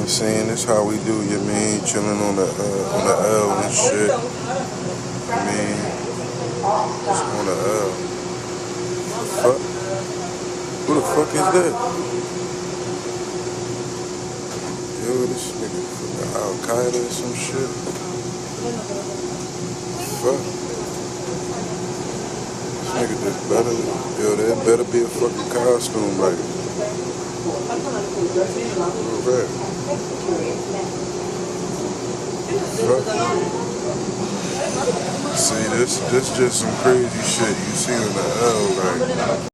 I'm saying this how we do, you mean, chilling on the L and shit. I mean, just on the L. Fuck. Who the fuck is that? Yo, this nigga fucking Al Qaeda or some shit. Fuck. This nigga just better. Yo, that better be a fucking costume right. Real rap. Fuck. See, this just some crazy shit you see on the L right.